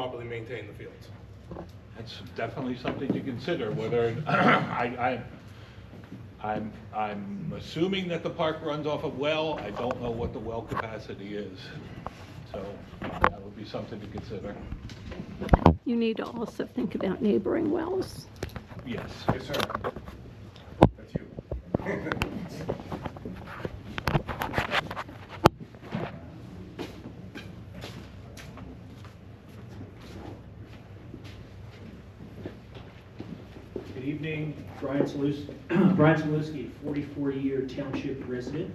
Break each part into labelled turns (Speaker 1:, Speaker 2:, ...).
Speaker 1: properly maintain the fields.
Speaker 2: That's definitely something to consider, whether, I'm assuming that the park runs off a well. I don't know what the well capacity is. So that would be something to consider.
Speaker 3: You need to also think about neighboring wells.
Speaker 2: Yes.
Speaker 1: Yes, sir. That's you.
Speaker 4: Good evening, Brian Saluski, 44-year Township resident.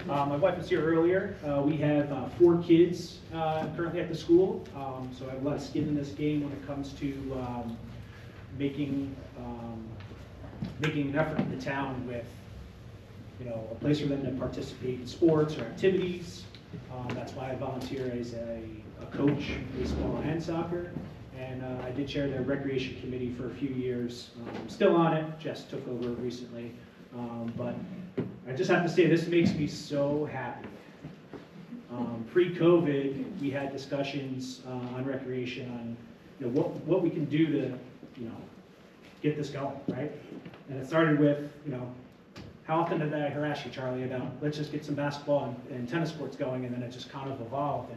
Speaker 4: My wife was here earlier. We have 4 kids currently at the school, so I have a lot of skin in this game when it comes to making an effort in the town with, a place for them to participate in sports or activities. That's why I volunteer as a coach in baseball and soccer. And I did chair the recreation committee for a few years. I'm still on it. Jess took over recently. But I just have to say, this makes me so happy. Pre-COVID, we had discussions on recreation, on what we can do to get this going, right? And it started with, how often did I harass you, Charlie, about let's just get some basketball and tennis courts going, and then it just kind of evolved.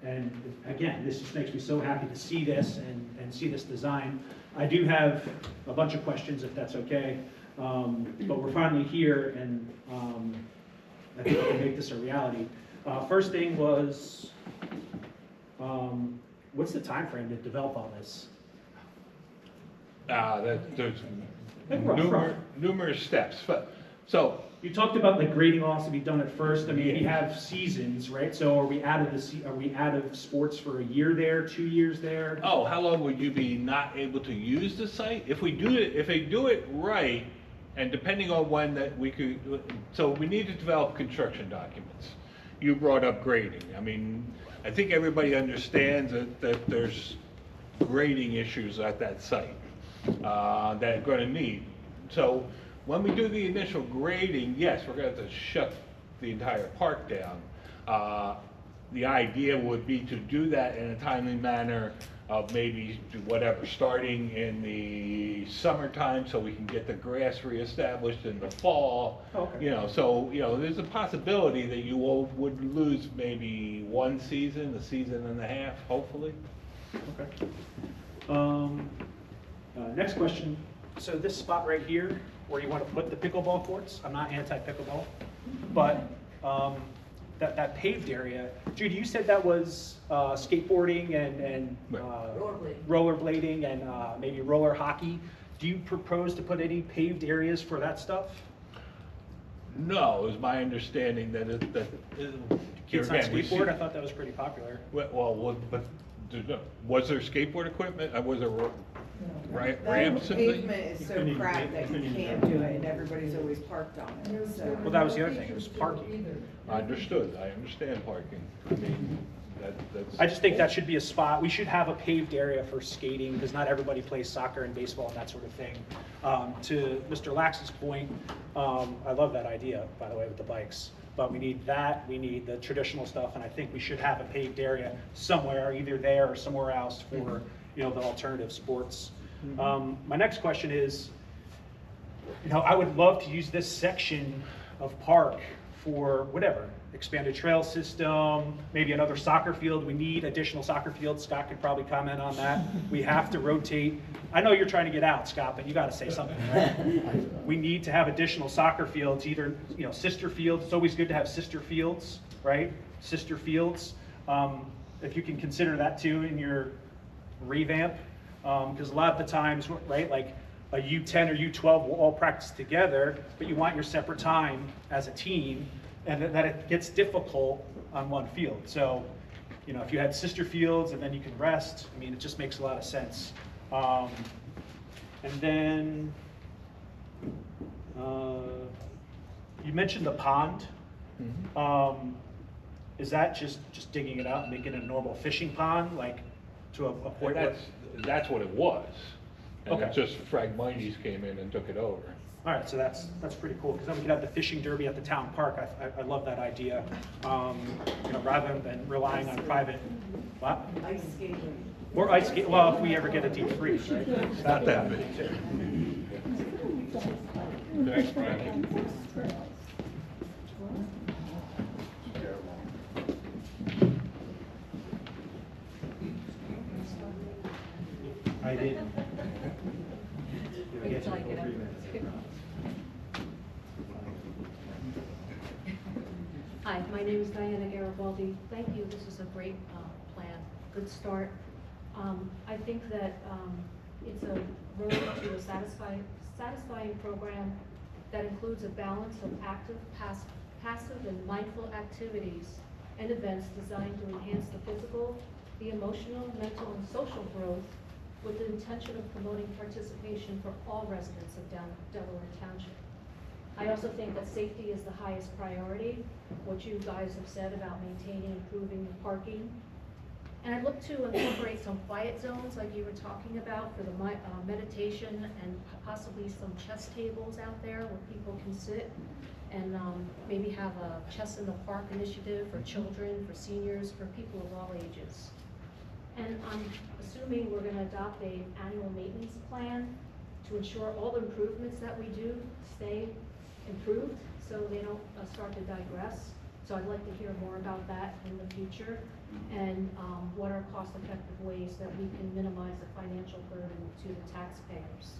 Speaker 4: And again, this just makes me so happy to see this and see this design. I do have a bunch of questions, if that's okay, but we're finally here, and I think we can make this a reality. First thing was, what's the time frame to develop all this?
Speaker 2: There's numerous steps. So
Speaker 4: You talked about the grading also be done at first. I mean, we have seasons, right? So are we out of sports for a year there, 2 years there?
Speaker 2: Oh, how long would you be not able to use the site? If they do it right, and depending on when that we could, so we need to develop construction documents. You brought up grading. I mean, I think everybody understands that there's grading issues at that site that are going to need. So when we do the initial grading, yes, we're going to have to shut the entire park down. The idea would be to do that in a timely manner of maybe whatever, starting in the summertime so we can get the grass reestablished in the fall.
Speaker 4: Okay.
Speaker 2: There's a possibility that you would lose maybe one season, a season and a half, hopefully.
Speaker 4: Okay. Next question. So this spot right here, where you want to put the pickleball courts, I'm not anti-pickleball, but that paved area, Judy, you said that was skateboarding and rollerblading and maybe roller hockey. Do you propose to put any paved areas for that stuff?
Speaker 2: No, it was my understanding that
Speaker 4: Kids on skateboard? I thought that was pretty popular.
Speaker 2: But was there skateboard equipment? Was there ramps?
Speaker 5: That pavement is so cracked that you can't do it, and everybody's always parked on it. So.
Speaker 4: Well, that was the other thing, it was parking.
Speaker 2: Understood, I understand parking. I mean, that's.
Speaker 4: I just think that should be a spot. We should have a paved area for skating, because not everybody plays soccer and baseball and that sort of thing. To Mr. Lax's point, I love that idea, by the way, with the bikes. But we need that, we need the traditional stuff, and I think we should have a paved area somewhere, either there or somewhere else for the alternative sports. My next question is, I would love to use this section of park for whatever, expanded trail system, maybe another soccer field. We need additional soccer fields. Scott could probably comment on that. We have to rotate. I know you're trying to get out, Scott, but you got to say something, right? We need to have additional soccer fields, either, sister fields. It's always good to have sister fields, right? Sister fields. If you can consider that too in your revamp, because a lot of the times, right, like a U10 or U12 will all practice together, but you want your separate time as a team, and that it gets difficult on one field. So, if you had sister fields and then you can rest, I mean, it just makes a lot of sense. And then you mentioned the pond. Is that just digging it out and making it a normal fishing pond, like to a point?
Speaker 2: That's what it was. And
Speaker 4: Okay.
Speaker 2: it's just Phragmites came in and took it over.
Speaker 4: All right, so that's pretty cool, because then we could have the fishing derby at the town park. I love that idea. Rather than relying on private. What?
Speaker 5: Ice skating
Speaker 4: Or ice skate, well, if we ever get a deep freeze, right?
Speaker 2: It's not that big.
Speaker 1: Thanks, Brian.
Speaker 4: I did. You'll get to it in 3 minutes.
Speaker 6: Hi, my name is Diana Garibaldi. Thank you, this is a great plan, good start. I think that it's a road to a satisfying program that includes a balance of active, passive, and mindful activities and events designed to enhance the physical, the emotional, mental, and social growth with the intention of promoting participation for all residents of Delaware Township. I also think that safety is the highest priority, what you guys have said about maintaining and improving the parking. And I'd look to incorporate some quiet zones like you were talking about for the meditation and possibly some chess tables out there where people can sit and maybe have a Chess in the Park initiative for children, for seniors, for people of all ages. And I'm assuming we're going to adopt an annual maintenance plan to ensure all the improvements that we do stay improved so they don't start to digress. So I'd like to hear more about that in the future and what are cost-effective ways that we can minimize the financial burden to the taxpayers.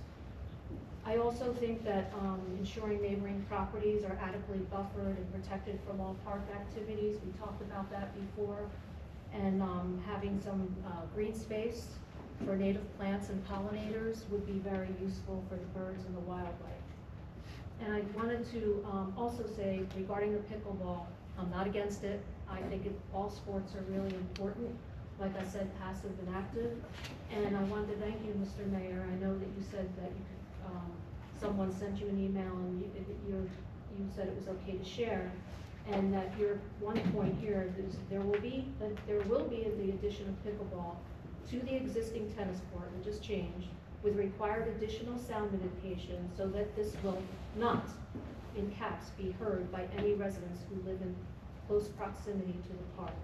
Speaker 6: I also think that ensuring neighboring properties are adequately buffered and protected from all park activities. We talked about that before. And having some green space for native plants and pollinators would be very useful for the birds and the wildlife. And I wanted to also say regarding the pickleball, I'm not against it. I think all sports are really important. Like I said, passive and active. And I wanted to thank you, Mr. Mayor. I know that you said that you could, someone sent you an email and you said it was okay to share. And that your one point here is there will be the addition of pickleball to the existing tennis court, which just changed, with required additional sound mitigation so that this will not, in caps, be heard by any residents who live in close proximity to the park.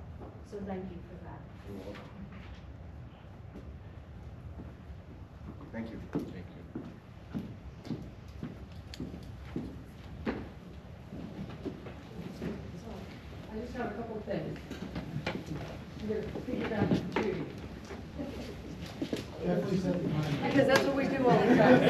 Speaker 6: So thank you for that.
Speaker 1: You're welcome.
Speaker 7: Thank you.
Speaker 2: Thank you.
Speaker 8: I just have a couple of things. I'm going to piggyback to Judy. Because that's what we do all the time.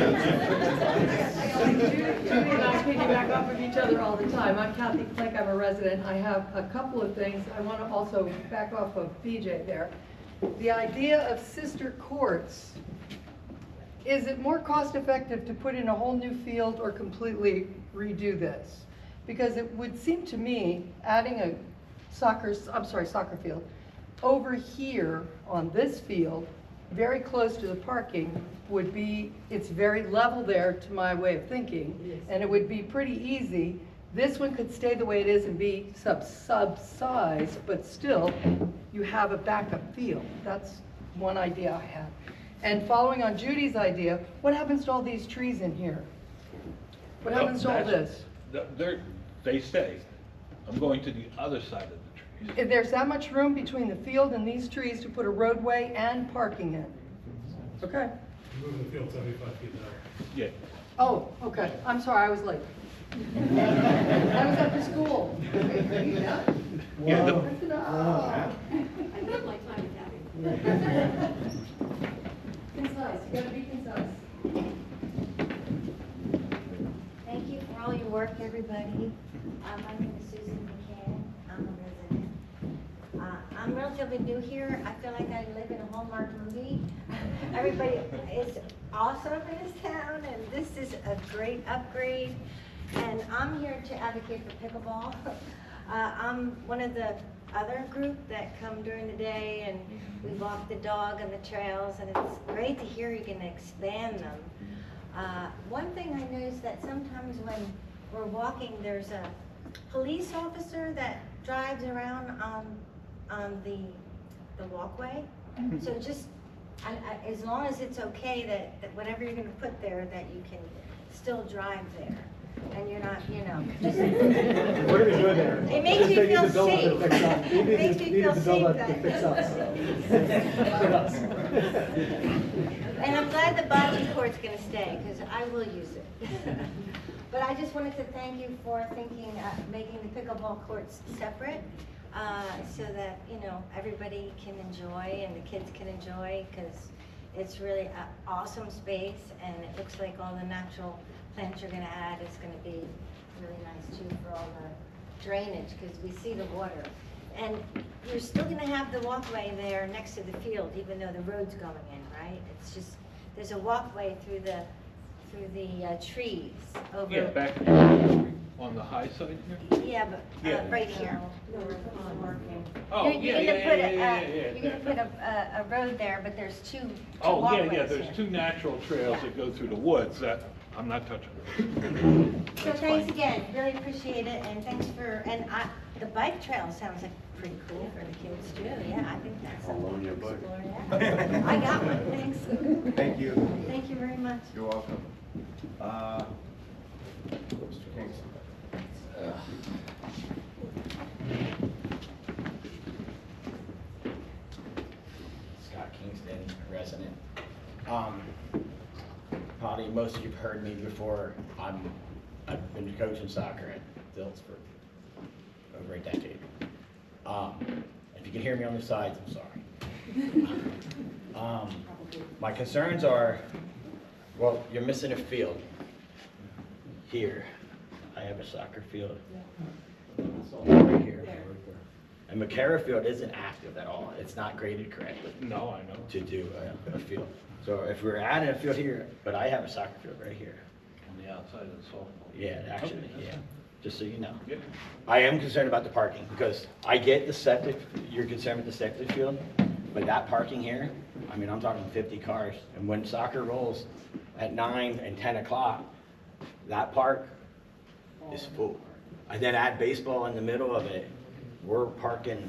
Speaker 8: Judy and I piggyback off of each other all the time. I'm Kathy Flink, I'm a resident. I have a couple of things. I want to also back off of BJ there. The idea of sister courts, is it more cost effective to put in a whole new field or completely redo this? Because it would seem to me adding a soccer field over here on this field, very close to the parking, would be, it's very level there to my way of thinking, yes. And it would be pretty easy. This one could stay the way it is and be sub-size, but still you have a backup field. That's one idea I had. And following on Judy's idea, what happens to all these trees in here? What happens to all this?
Speaker 2: They stay. I'm going to the other side of the trees.
Speaker 8: If there's that much room between the field and these trees to put a roadway and parking in. Okay.
Speaker 1: Moving the field 75 feet an hour.
Speaker 2: Yeah.
Speaker 8: Oh, okay. I'm sorry, I was late. I was at the school.
Speaker 2: Yeah, the,
Speaker 6: I took my time, Kathy.
Speaker 8: Concise, you gotta be concise.
Speaker 9: Thank you for all your work, everybody. My name is Susan McCann. I'm a resident. I'm relatively new here. I feel like I live in a Hallmark movie. Everybody is awesome in this town, and this is a great upgrade. And I'm here to advocate for pickleball. I'm one of the other group that come during the day, and we walk the dog on the trails, and it's great to hear you can expand them. One thing I noticed that sometimes when we're walking, there's a police officer that drives around on the walkway. So just, as long as it's okay that whatever you're gonna put there, that you can still drive there. and you're not, you know, just,
Speaker 10: What are we doing there?
Speaker 9: it makes me feel safe. It makes me feel safe. And I'm glad the bocce court's gonna stay, because I will use it. But I just wanted to thank you for thinking, making the pickleball courts separate, so that, you know, everybody can enjoy and the kids can enjoy, because it's really an awesome space, and it looks like all the natural plants you're gonna add is gonna be really nice too for all the drainage, because we see the water. And you're still gonna have the walkway there next to the field, even though the road's going in, right? It's just, there's a walkway through the trees over.
Speaker 2: Yeah, back on the high side here?
Speaker 9: Yeah, but,
Speaker 2: Yeah.
Speaker 9: right here.
Speaker 2: Oh,
Speaker 9: You're
Speaker 2: yeah,
Speaker 9: gonna put
Speaker 2: yeah.
Speaker 9: You're gonna put a road there, but there's two
Speaker 2: Oh,
Speaker 9: walkways
Speaker 2: yeah, there's
Speaker 9: here.
Speaker 2: two natural trails that go through the woods that I'm not touching.
Speaker 9: So
Speaker 2: That's
Speaker 9: thanks
Speaker 2: fine.
Speaker 9: again, really appreciate it, and thanks for, the bike trail sounds like pretty cool for the kids too, yeah, I think that's something to explore, yeah. I got one, thanks.
Speaker 7: Thank you.
Speaker 9: Thank you very much.
Speaker 7: You're welcome. Mr. Kingston.
Speaker 11: Scott Kingston, resident. Probably most of you've heard me before. I've been coaching soccer at Dilts for over a decade. If you can hear me on the sides, I'm sorry. My concerns are, well, you're missing a field. Here, I have a soccer field. Right here. And McCara Field isn't active at all. It's not graded correctly.
Speaker 2: No, I know.
Speaker 11: To do a field. So if we're adding a field here, but I have a soccer field right here.
Speaker 2: On the outside of the softball.
Speaker 11: Yeah, actually,
Speaker 2: Okay.
Speaker 11: yeah, just so you know.
Speaker 2: Yeah.
Speaker 11: I am concerned about the parking, because I get the septic, you're concerned with the septic field, but that parking here, I mean, I'm talking 50 cars, and when soccer rolls at 9 and 10 o'clock, that park is full. And then add baseball in the middle of it, we're parking,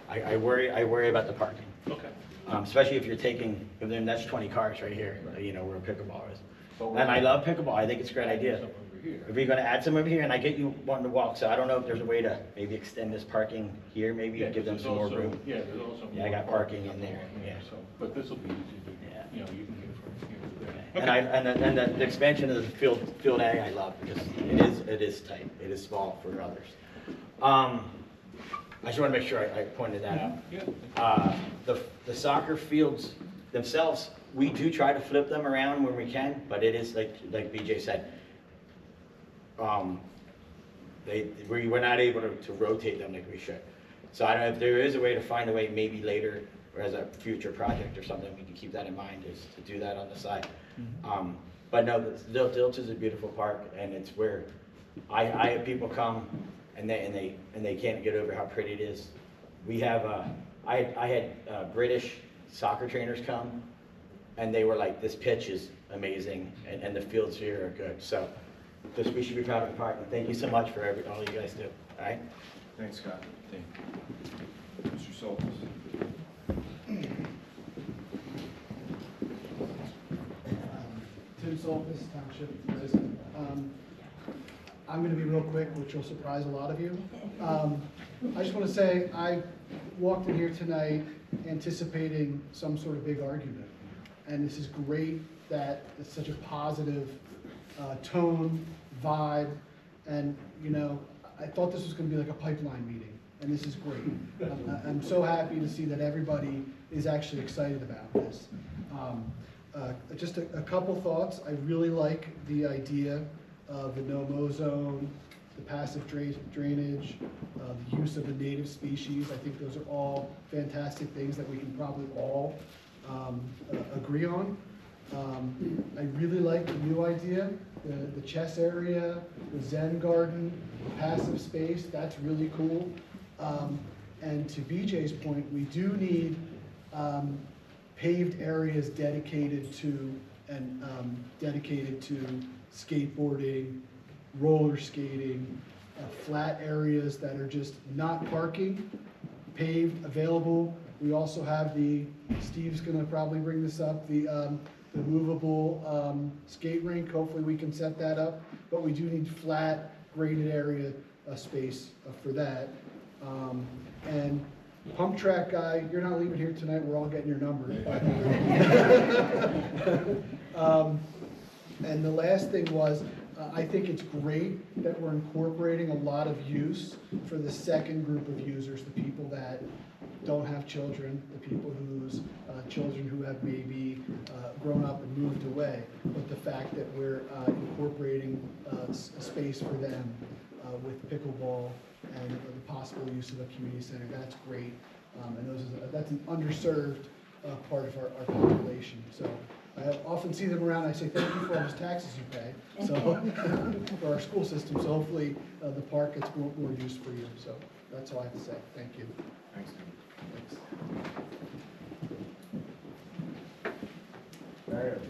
Speaker 11: I worry about the parking.
Speaker 2: Okay.
Speaker 11: Especially if you're taking, and then that's 20 cars right here, you know, where pickleball is.
Speaker 2: But
Speaker 11: And I love pickleball, I think it's a great
Speaker 2: Add
Speaker 11: idea.
Speaker 2: some over here.
Speaker 11: If you're gonna add some over here, and I get you wanting to walk, so I don't know if there's a way to maybe extend this parking here, maybe
Speaker 2: Yeah,
Speaker 11: give them
Speaker 2: there's
Speaker 11: some more
Speaker 2: also-
Speaker 11: room.
Speaker 2: Yeah, there's also.
Speaker 11: Yeah, I
Speaker 2: more
Speaker 11: got parking in there,
Speaker 2: along
Speaker 11: yeah.
Speaker 2: So, but this will be easy to,
Speaker 11: Yeah.
Speaker 2: you know, you can get from here to there.
Speaker 11: And the expansion of the field A, I love, because it is tight, it is small for others. I just wanna make sure I pointed that out.
Speaker 2: Yeah.
Speaker 11: The soccer fields themselves, we do try to flip them around when we can, but it is like BJ said, we're not able to rotate them like we should. So I don't know if there is a way to find a way, maybe later, or as a future project or something, we can keep that in mind, is to do that on the side. But no, Dilts is a beautiful park, and it's where I have people come and they can't get over how pretty it is. We have I had British soccer trainers come, and they were like, "This pitch is amazing, and the fields here are good." So, we should be proud of the park. And thank you so much for all you guys do. All right.
Speaker 7: Thanks, Scott.
Speaker 2: Thank
Speaker 7: Mr. Soltis.
Speaker 10: Tim Soltis, Township resident. I'm going to be real quick, which will surprise a lot of you. I just want to say I walked in here tonight anticipating some sort of big argument. And this is great that it's such a positive tone, vibe, and, you know, I thought this was going to be like a pipeline meeting, and this is great. I'm so happy to see that everybody is actually excited about this. Just a couple thoughts. I really like the idea of the no-mow zone, the passive drainage, the use of the native species. I think those are all fantastic things that we can probably all agree on. I really like the new idea, the chess area, the Zen garden, passive space, that's really cool. And to BJ's point, we do need paved areas dedicated to skateboarding, roller skating, flat areas that are just not parking, paved, available. We also have Steve's gonna probably bring this up, the the movable skate rink, hopefully we can set that up, but we do need flat graded area space for that. And pump track guy, you're not leaving here tonight, we're all getting your number. And the last thing was, I think it's great that we're incorporating a lot of use for the second group of users, the people that don't have children, the people whose children who have maybe grown up and moved away, but the fact that we're incorporating a space for them with pickleball and the possible use of a community center, that's great. And that's an underserved part of our population. So I often see them around, I say, thank you for all those taxes you pay, so, for our school system, so hopefully the park gets more use for you. So that's all I have to say. Thank you.
Speaker 7: Thanks, Tim.
Speaker 10: Thanks.
Speaker 7: Mario.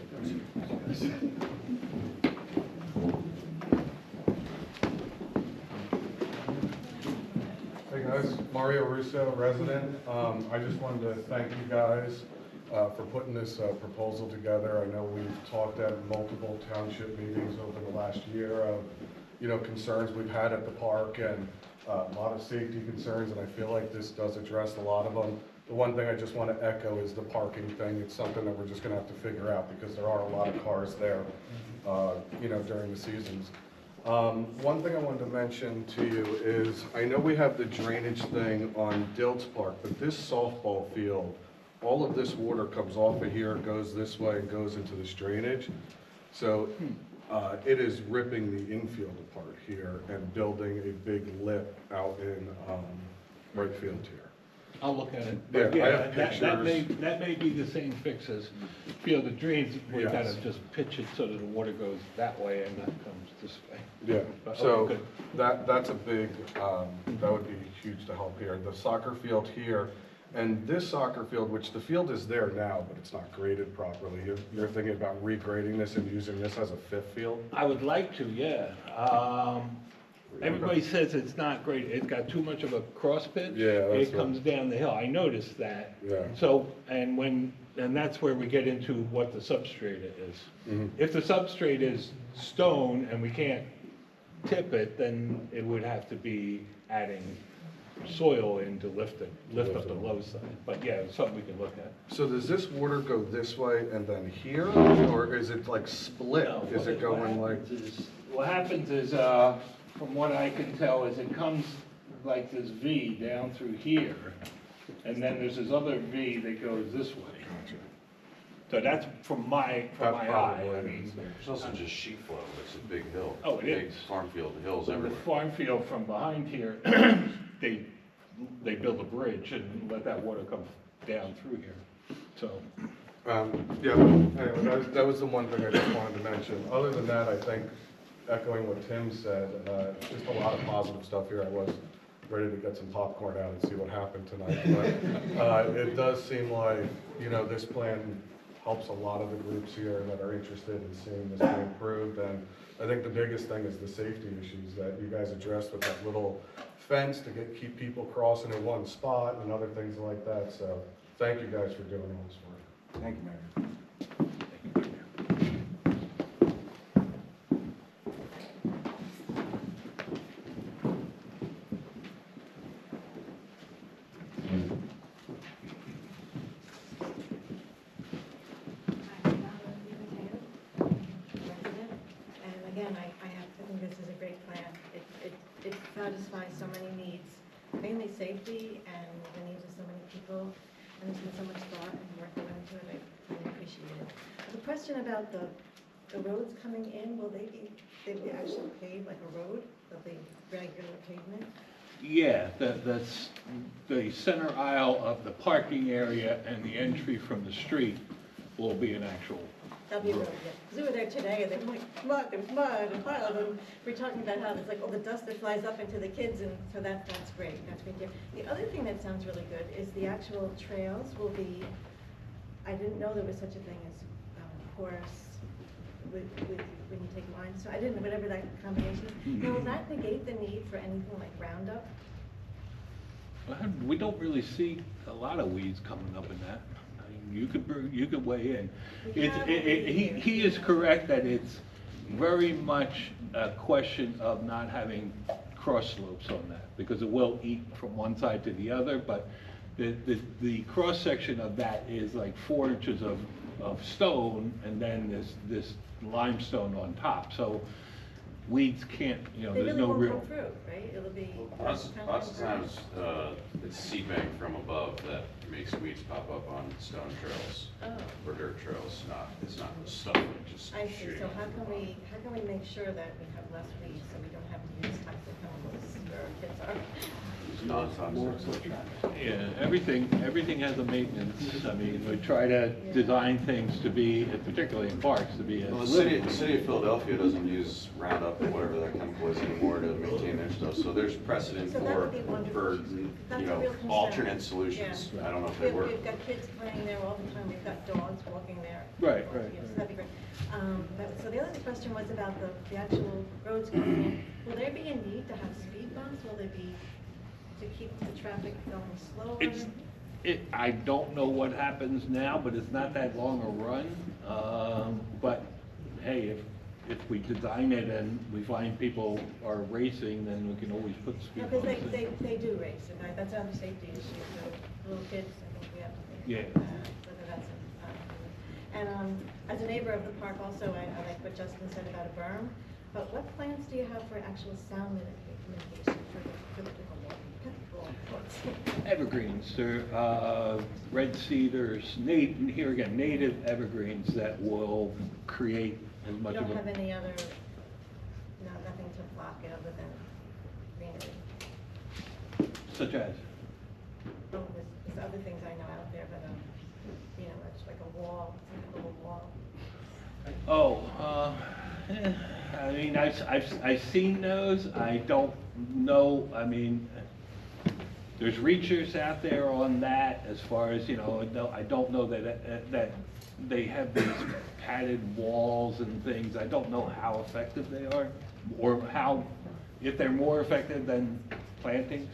Speaker 12: Hey guys, Mario Russo, resident. I just wanted to thank you guys for putting this proposal together. I know we've talked at multiple township meetings over the last year of, concerns we've had at the park and a lot of safety concerns, and I feel like this does address a lot of them. The one thing I just want to echo is the parking thing. It's something that we're just going to have to figure out because there are a lot of cars there, during the seasons. One thing I wanted to mention to you is, I know we have the drainage thing on Dilts Park, but this softball field, all of this water comes off of here, goes this way, and goes into this drainage. So it is ripping the infield apart here and building a big lip out in right field here.
Speaker 2: I'll look at it.
Speaker 12: Yeah,
Speaker 2: But
Speaker 12: I have
Speaker 2: that may be the same fix as Field of Dreams. We
Speaker 12: Yes.
Speaker 2: gotta just pitch it so that the water goes that way and not comes this way.
Speaker 12: Yeah,
Speaker 2: But,
Speaker 12: so
Speaker 2: okay, good.
Speaker 12: that's a big, that would be huge to help here. The soccer field here, and this soccer field, which the field is there now, but it's not graded properly. You're thinking about regrading this and using this as a fifth field?
Speaker 2: I would like to, yeah. Everybody says it's not great. It's got too much of a cross pitch.
Speaker 12: Yeah, that's
Speaker 2: It comes down the hill. I noticed that.
Speaker 12: Yeah.
Speaker 2: So, and that's where we get into what the substrate is.
Speaker 12: Mhm.
Speaker 2: If the substrate is stone and we can't tip it, then it would have to be adding soil in to lift up the low side. But yeah, it's something we can look at.
Speaker 12: So does this water go this way and then here, or is it like split?
Speaker 2: No,
Speaker 12: Is it going like?
Speaker 2: What happens is, from what I can tell, is it comes like this V down through here, and then there's this other V that goes this way. So that's from my eye. I mean,
Speaker 13: There's also just sheet flow, it's a big hill.
Speaker 2: Oh, it
Speaker 13: Big
Speaker 2: is.
Speaker 13: farm field, hills
Speaker 2: the
Speaker 13: everywhere.
Speaker 2: farm field from behind here, they build a bridge and let that water come down through here. So,
Speaker 12: Yeah, anyway, that was the one thing I just wanted to mention. Other than that, I think, echoing what Tim said, just a lot of positive stuff here. I was ready to get some popcorn out and see what happened tonight. But it does seem like, this plan helps a lot of the groups here that are interested in seeing this be improved. And I think the biggest thing is the safety issues that you guys addressed with that little fence to keep people crossing in one spot and other things like that. So thank you guys for doing all this work.
Speaker 7: Thank you, Mayor.
Speaker 14: And again, I think this is a great plan. It satisfies so many needs, mainly safety and the needs of so many people. And there's been so much thought and work that went into it. I really appreciate it. The question about the roads coming in, will they be actually paved like a road? They'll be regular pavement?
Speaker 2: yeah, that's the center aisle of the parking area and the entry from the street will be an actual
Speaker 14: That'll be a road, yeah. Because we were there today and there was mud and piles, and we're talking about how there's like all the dust that flies up into the kids, and so that's great. That's great. The other thing that sounds really good is the actual trails will be, I didn't know there was such a thing as porous with when you take lines, so I didn't, whatever that combination is. Now, will that negate the need for anything like Roundup?
Speaker 2: We don't really see a lot of weeds coming up in that. I you could weigh in. He is correct that it's very much a question of not having cross slopes on that, because it will eat from one side to the other, but the cross section of that is like 4 inches of stone, and then this limestone on top, so weeds can't,
Speaker 14: They
Speaker 2: there's
Speaker 14: really
Speaker 2: no
Speaker 14: won't
Speaker 2: real.
Speaker 14: come through, right? It'll be.
Speaker 13: Lots of times, it's seed bank from above that makes weeds pop up on stone trails or dirt trails, it's not the stuff that just
Speaker 14: I see,
Speaker 13: shooting.
Speaker 14: so how can we make sure that we have less weeds, so we don't have to use toxic chemicals where our kids are?
Speaker 2: Yeah, everything has a maintenance. I mean, we try to design things to be, particularly in parks, to be as
Speaker 13: Well, the
Speaker 2: livable.
Speaker 13: city of Philadelphia doesn't use Roundup or whatever that chemical is anymore to maintain their stuff, so there's precedent
Speaker 14: So that would be wonderful. That's a real concern.
Speaker 13: alternate solutions.
Speaker 14: Yeah.
Speaker 13: I don't know if they work.
Speaker 14: We've got kids playing there all the time, we've got dogs walking there.
Speaker 2: Right.
Speaker 14: So that'd be great. So the other question was about the actual roads going in. Will there be a need to have speed bumps? Will there be, to keep the traffic going slower?
Speaker 2: I don't know what happens now, but it's not that long a run. But hey, if we design it and we find people are racing, then we can always put speed
Speaker 14: Because
Speaker 2: bumps in.
Speaker 14: they do race, and that's another safety issue, so little kids, I think we have to think
Speaker 2: Yeah.
Speaker 14: about that, whether that's and as a neighbor of the park also, I like what Justin said about a berm, but what plans do you have for actual sound mitigation for the pickleball courts?
Speaker 2: Evergreens, they're red cedars, here again, native evergreens that will create as much
Speaker 14: You
Speaker 2: of
Speaker 14: don't
Speaker 2: a.
Speaker 14: have any other, nothing to block it other than greenery?
Speaker 2: Such as?
Speaker 14: Oh, there's other things I know out there, but, it's like a wall, a little wall.
Speaker 2: I mean, I've seen those, I don't know, I mean, there's reachers out there on that as far as, I don't know that they have these padded walls and things, I don't know how effective they are, or if they're more effective than plantings.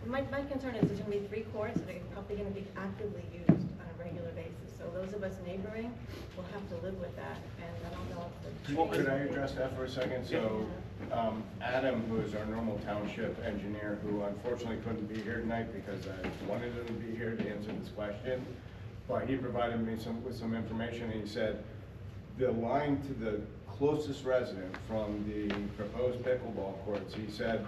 Speaker 14: My concern is there's going to be 3 courts that are probably going to be actively used on a regular basis. So those of us neighboring will have to live with that, and I don't know if the
Speaker 7: Well, could I address that for a second? So, Adam, who is our normal township engineer, who unfortunately couldn't be here tonight because I wanted him to be here to answer this question, but he provided me with some information, and he said, the line to the closest resident from the proposed pickleball courts, he said,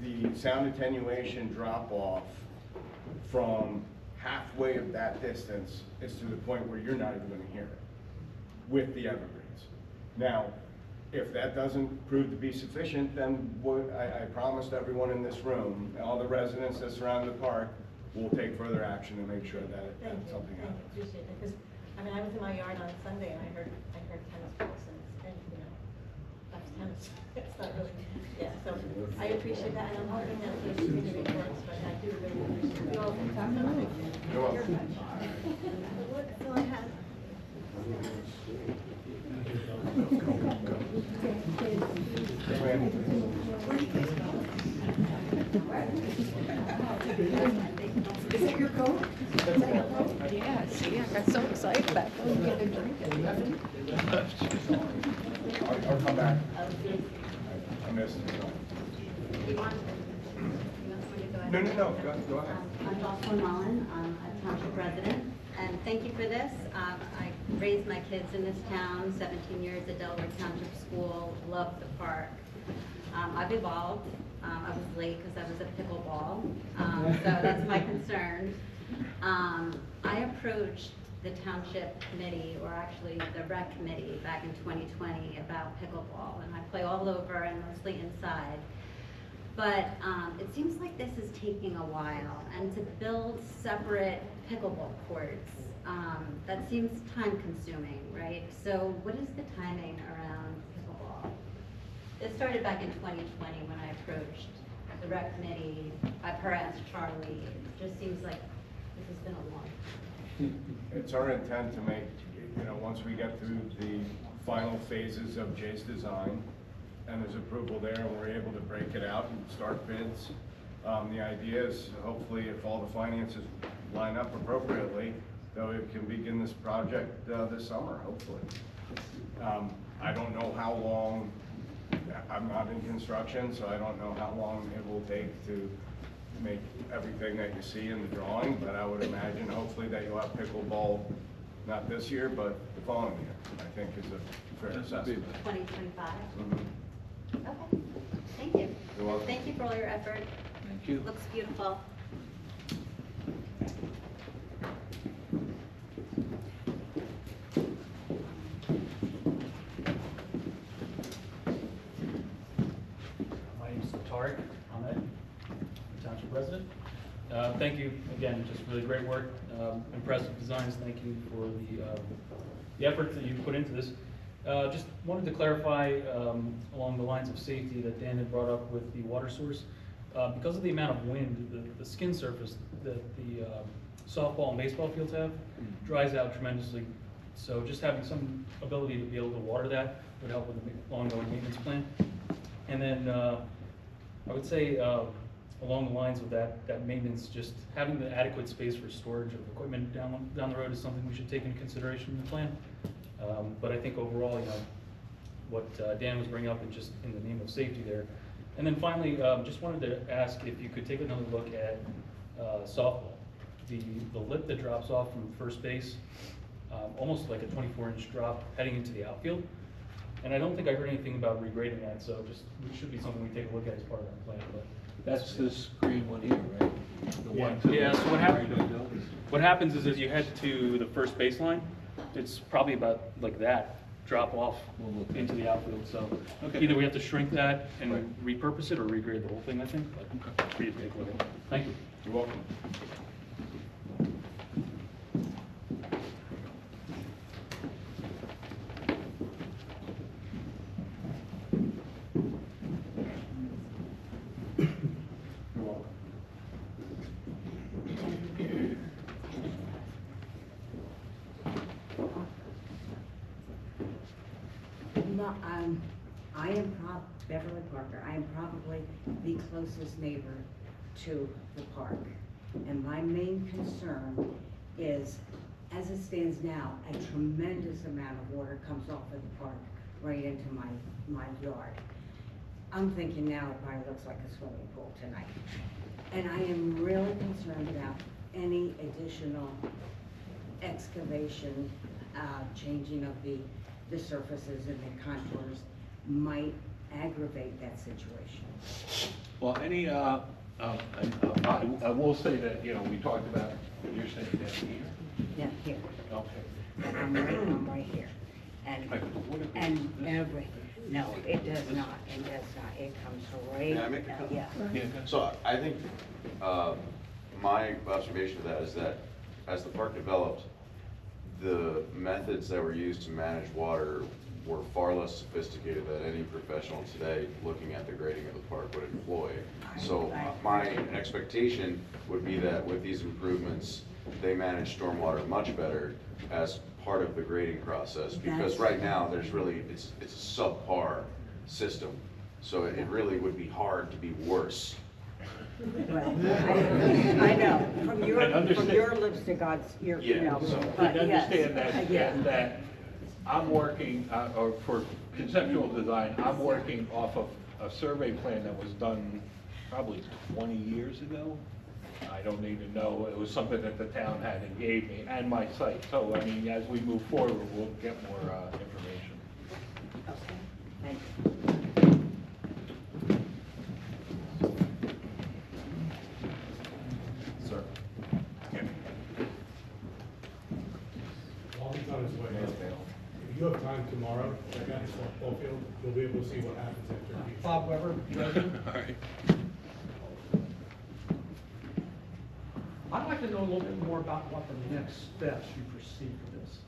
Speaker 7: the sound attenuation drop-off from halfway of that distance is to the point where you're not even going to hear it with the evergreens. Now, if that doesn't prove to be sufficient, then I promised everyone in this room, all the residents that surround the park, will take further action to make sure that something happens.
Speaker 14: appreciate it, because, I was in my yard on Sunday, and I heard tennis balls, and that's tennis. It's not really, so I appreciate that, and I'm hoping that there's community reports, but I do really appreciate it. You all can talk about it.
Speaker 7: You're welcome.
Speaker 14: That's all I had.
Speaker 5: Is that your coat?
Speaker 3: Yeah, see, I got so excited about going to get a drink.
Speaker 7: I'll come back. I missed it.
Speaker 9: You want me to go ahead?
Speaker 7: No, go ahead.
Speaker 9: I'm Jocelyn Mullen, I'm a township resident, and thank you for this. I raised my kids in this town, 17 years at Delaware Township School, love the park. I've evolved. I was late because I was at pickleball, so that's my concern. I approached the township committee, or actually the rec committee, back in 2020 about pickleball, and I play all over and mostly inside. But it seems like this is taking a while, and to build separate pickleball courts, that seems time consuming, right? So what is the timing around pickleball? It started back in 2020 when I approached the rec committee. I've harassed Charlie. It just seems like this has been a long time.
Speaker 7: It's our intent to make, once we get through the final phases of Jay's design, and there's approval there, and we're able to break it out and start bids. The idea is, hopefully, if all the finances line up appropriately, that we can begin this project this summer, hopefully. I don't know how long, I'm not in construction, so I don't know how long it will take to make everything that you see in the drawing, but I would imagine hopefully that you'll have pickleball, not this year, but the following year, I think is a fair assessment.
Speaker 9: 2025?
Speaker 7: Mhm.
Speaker 9: Okay, thank you.
Speaker 7: You're welcome.
Speaker 9: Thank you for all your effort.
Speaker 2: Thank you.
Speaker 9: Looks beautiful.
Speaker 15: My name is Tariq Ahmed, Township resident. Thank you, again, just really great work, impressive designs. Thank you for the efforts that you put into this. Just wanted to clarify along the lines of safety that Dan had brought up with the water source. Because of the amount of wind, the skin surface that the softball and baseball fields have dries out tremendously. So just having some ability to be able to water that would help with the ongoing maintenance plan. And then I would say along the lines of that maintenance, just having the adequate space for storage of equipment down the road is something we should take into consideration in the plan. But I think overall, you know, what Dan was bringing up and just in the name of safety there. And then finally, just wanted to ask if you could take another look at softball. The lip that drops off from first base, almost like a 24-inch drop heading into the outfield. And I don't think I heard anything about regrading that, so just it should be something we take a look at as part of our plan. But
Speaker 2: That's this green one here, right? The
Speaker 15: yeah,
Speaker 2: one to
Speaker 15: yeah.
Speaker 2: the
Speaker 15: So what happens is as you head to the first baseline, it's probably about like that drop off into the outfield. So either we have to shrink that and repurpose it or regrade the whole thing, I think. But for you to take a look at. Thank you.
Speaker 7: You're welcome.
Speaker 16: No, I am Beverly Parker. I am probably the closest neighbor to the park. And my main concern is, as it stands now, a tremendous amount of water comes off of the park right into my yard. I'm thinking now it probably looks like a swimming pool tonight. And I am really concerned about any additional excavation, changing of the surfaces and the contours might aggravate that situation.
Speaker 2: Well, any, I will say that, you know, we talked about, you're saying that here?
Speaker 16: Yeah, here.
Speaker 2: Okay.
Speaker 16: I'm right here. And every, no, it does not, it comes right.
Speaker 13: Can I make a comment?
Speaker 16: Yeah.
Speaker 13: So I think my observation of that is that as the park developed, the methods that were used to manage water were far less sophisticated than any professional today looking at the grading of the park would employ. So my expectation would be that with these improvements, they manage stormwater much better as part of the grading process, because right now there's really, it's a subpar system. So it really would be hard to be worse.
Speaker 16: Well, I know, from your lips to God's ear, you know.
Speaker 2: So
Speaker 16: But
Speaker 2: understand
Speaker 16: yes,
Speaker 2: that I'm working, or for conceptual design, I'm working off of a survey plan that was done probably 20 years ago. I don't need to know, it was something that the town had and gave me, and my site. So, I mean, as we move forward, we'll get more information.
Speaker 16: Okay, thank you.
Speaker 7: Sir.
Speaker 1: While he's on his way, if you have time tomorrow, check out the softball field, you'll be able to see what happens after.
Speaker 10: Bob Weber, President.
Speaker 2: All right.
Speaker 17: I'd like to know a little bit more about what the next steps you foresee for this.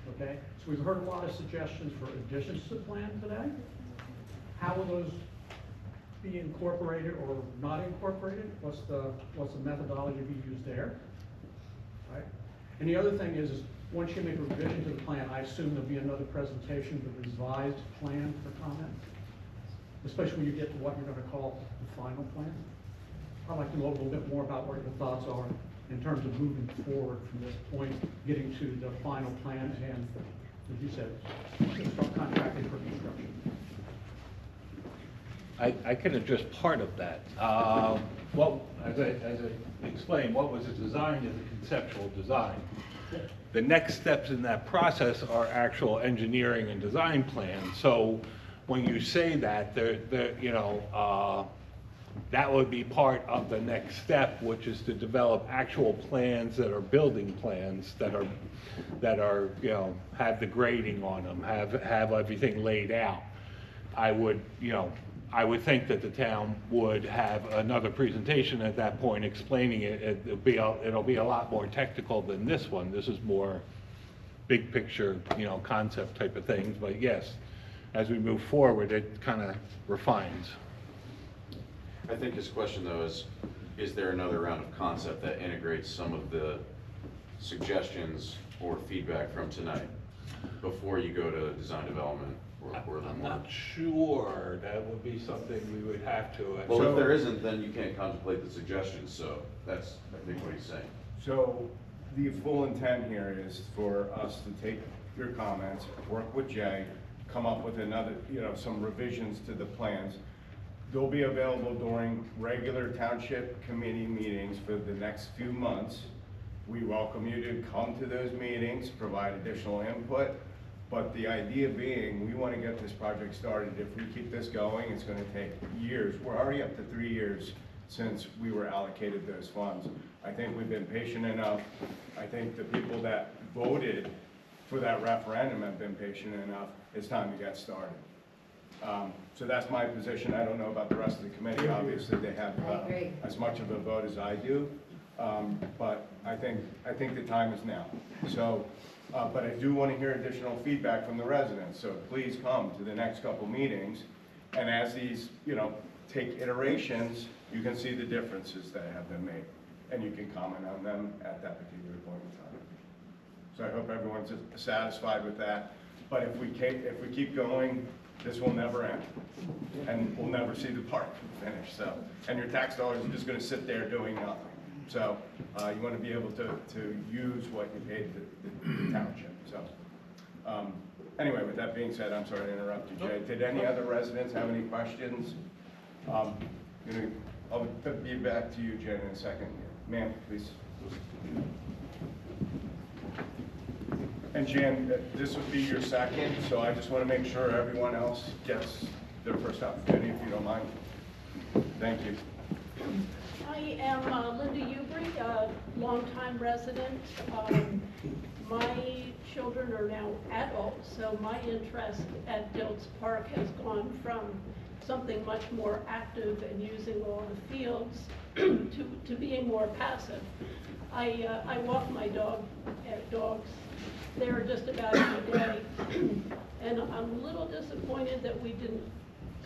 Speaker 17: Okay, so we've heard a lot of suggestions for additions to the plan today. How will those be incorporated or not incorporated? What's the methodology be used there? Right? And the other thing is once you make a revision to the plan, I assume there'll be another presentation of the revised plan for comment, especially when you get to what you're going to call the final plan. I'd like to know a little bit more about what your thoughts are in terms of moving forward from this point, getting to the final plan and, as you said, start contracting for construction?
Speaker 2: I can address part of that. Well, as I explained, what was designed is a conceptual design. The next steps in that process are actual engineering and design plans. So when you say that, that would be part of the next step, which is to develop actual plans that are building plans that are have the grading on them, have everything laid out. I would think that the town would have another presentation at that point explaining it. It'll be a lot more technical than this one. This is more big picture, concept type of things. But yes, as we move forward, it kind of refines.
Speaker 13: I think his question though is there another round of concept that integrates some of the suggestions or feedback from tonight before you go to design development?
Speaker 2: I'm not sure. That would be something we would have to.
Speaker 13: Well, if there isn't, then you can't contemplate the suggestions, so that's, I think, what he's saying.
Speaker 7: So the full intent here is for us to take your comments, work with Jay, come up with another, some revisions to the plans. They'll be available during regular township committee meetings for the next few months. We welcome you to come to those meetings, provide additional input. But the idea being, we want to get this project started. If we keep this going, it's going to take years. We're already up to 3 years since we were allocated those funds. I think we've been patient enough. I think the people that voted for that referendum have been patient enough. It's time to get started. So that's my position. I don't know about the rest of the committee. Obviously, they have as much of a vote as I do. But I think the time is now. So. But I do want to hear additional feedback from the residents, so please come to the next couple meetings. And as these, take iterations, you can see the differences that have been made. And you can comment on them at that particular point in time. So I hope everyone's satisfied with that. But if we keep going, this will never end. And we'll never see the park finished. So, and your tax dollars are just going to sit there doing nothing. So you want to be able to use what you paid the township. So anyway, with that being said, I'm sorry to interrupt you, Jay. Did any other residents have any questions? I'll be back to you, Jen, in a second. Ma'am, please. And Jan, this would be your second, so I just want to make sure everyone else gets their first opportunity, if you don't mind. Thank you.
Speaker 3: I am Linda Ubry, a longtime resident. My children are now adults, so my interest at Dilts Park has gone from something much more active and using all the fields to being more passive. I walk my dogs. They're just about every day. And I'm a little disappointed that we didn't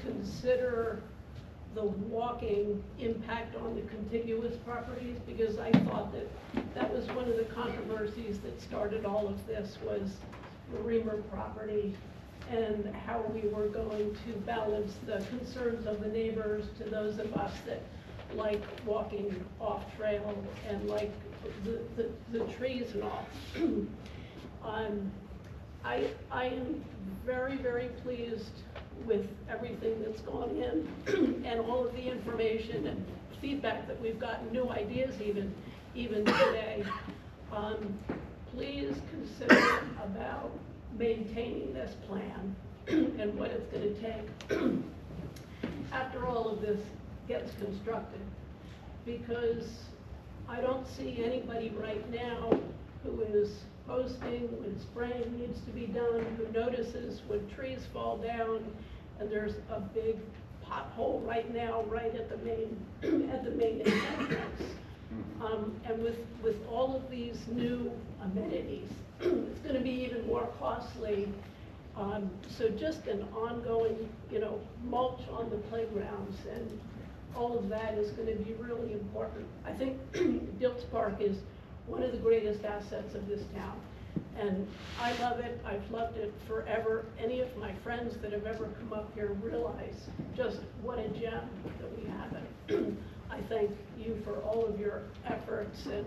Speaker 3: consider the walking impact on the contiguous properties, because I thought that was one of the controversies that started all of this, was the Reamer property and how we were going to balance the concerns of the neighbors to those of us that like walking off trail and like the trees and all. I am very, very pleased with everything that's gone in and all of the information and feedback that we've gotten, new ideas even today. Please consider about maintaining this plan and what it's going to take after all of this gets constructed, because I don't see anybody right now who is posting when spraying needs to be done, who notices when trees fall down, and there's a big pothole right now, right at the main entrance. And with all of these new amenities, it's going to be even more costly. So just an ongoing, mulch on the playgrounds and all of that is going to be really important. I think Dilts Park is one of the greatest assets of this town. And I love it. I've loved it forever. Any of my friends that have ever come up here realize just what a gem that we have it. I thank you for all of your efforts, and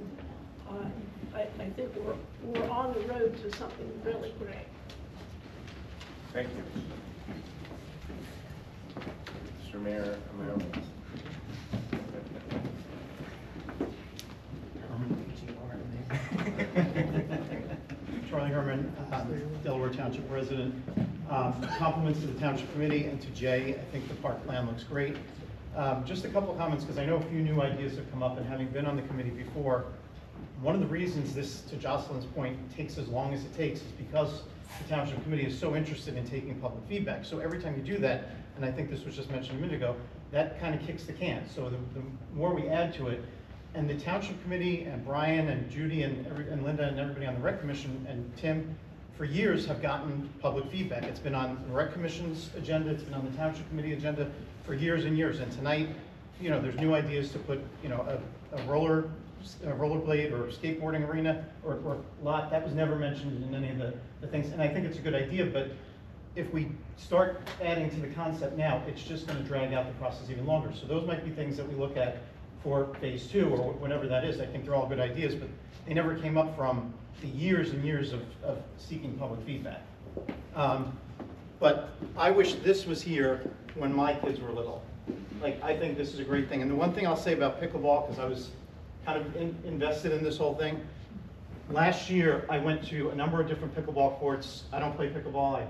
Speaker 3: I think we're on the road to something really great.
Speaker 7: Thank you. Mr. Mayor,
Speaker 18: Charlie Herman, Delaware Township resident. Compliments to the Township Committee and to Jay. I think the park plan looks great. Just a couple of comments, because I know a few new ideas have come up, and having been on the committee before, one of the reasons this, to Jocelyn's point, takes as long as it takes is because the Township Committee is so interested in taking public feedback. So every time you do that, and I think this was just mentioned a minute ago, that kind of kicks the can. So the more we add to it, and the Township Committee and Brian and Judy and Linda and everybody on the Rec Commission and Tim, for years have gotten public feedback. It's been on the Rec Commission's agenda, it's been on the Township Committee agenda for years and years. And tonight, you know, there's new ideas to put, you know, a rollerblade or skateboarding arena or lot. That was never mentioned in any of the things. And I think it's a good idea, but if we start adding to the concept now, it's just going to drag out the process even longer. So those might be things that we look at for phase 2 or whenever that is. I think they're all good ideas, but they never came up from the years and years of seeking public feedback. But I wish this was here when my kids were little. Like, I think this is a great thing. And the one thing I'll say about pickleball, because I was kind of invested in this whole thing, last year I went to a number of different pickleball courts. I don't play pickleball, I